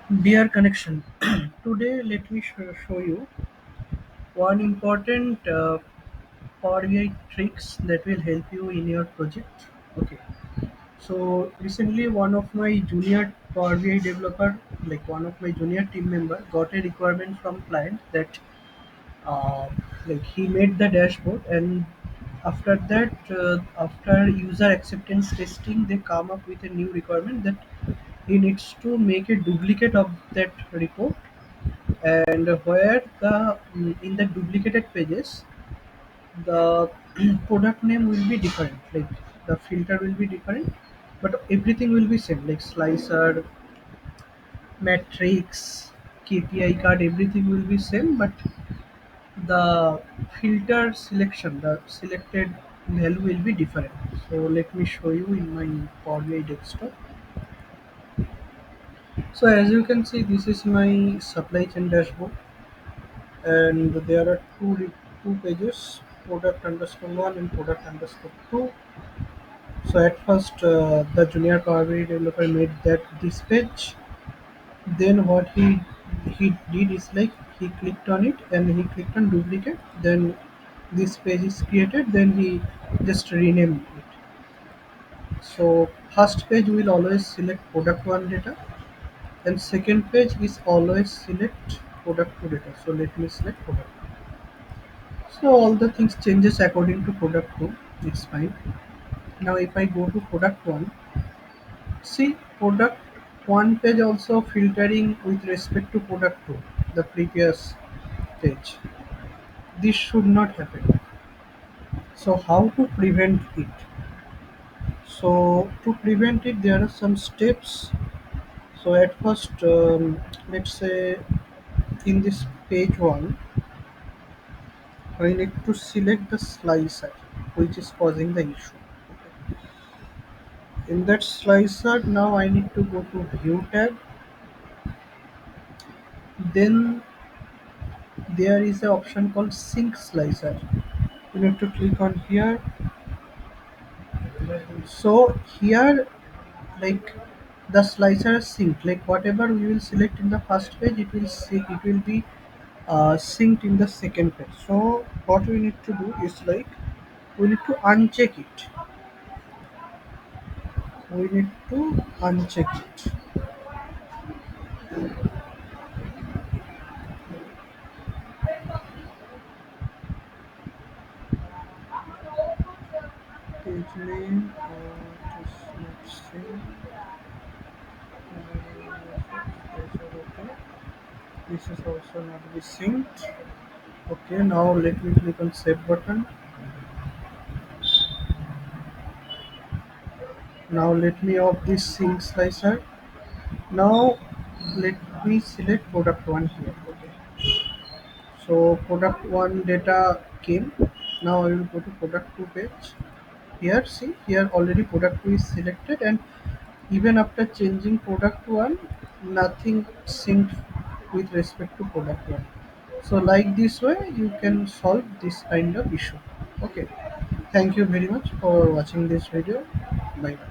Dear connection, today let me show you one important Power BI tricks that will help you in your project. Okay, so recently one of my junior Power BI developer, like one of my junior team member, got a requirement from client that uh, like he made the dashboard, and after that, after user acceptance testing, they come up with a new requirement that he needs to make a duplicate of that report, and where in the duplicated pages the product name will be different, like the filter will be different, but everything will be same, like slicer, matrix, KPI card, everything will be same, but the filter selection, the selected value will be different. So let me show you in my Power BI desktop. So as you can see, this is my supply chain dashboard, and there are two pages, product underscore one and product underscore two. So at first, the junior Power BI developer made that this page. Then what he did is like he clicked on it and he clicked on duplicate. Then this page is created. Then he just renamed it. So first page will always select product one data, and second page is always select product two data. So let me select product. So all the things changes according to product two. It's fine. Now if I go to product one, see product one page also filtering with respect to product two, the previous page. This should not happen. So how to prevent it? So to prevent it, there are some steps. So at first, let's say in this page one, I need to select the slicer which is causing the issue. In that slicer, now I need to go to View tab. Then there is an option called Sync Slicer. You need to click on here. So here, like the slicer is synced. Like whatever we will select in the first page, it will be synced in the second page. So what we need to do is like we need to uncheck it. We need to uncheck it. Page name, it is not synced. Okay. This is also not be synced. Okay, now let me click on save button. Now let me off this sync slicer. Now let me select product one here. Okay. So product one data came. Now I will go to product two page. Here, see here already product two is selected, and even after changing product one, nothing synced with respect to product one. So like this way you can solve this kind of issue. Okay. Thank you very much for watching this video. Bye bye.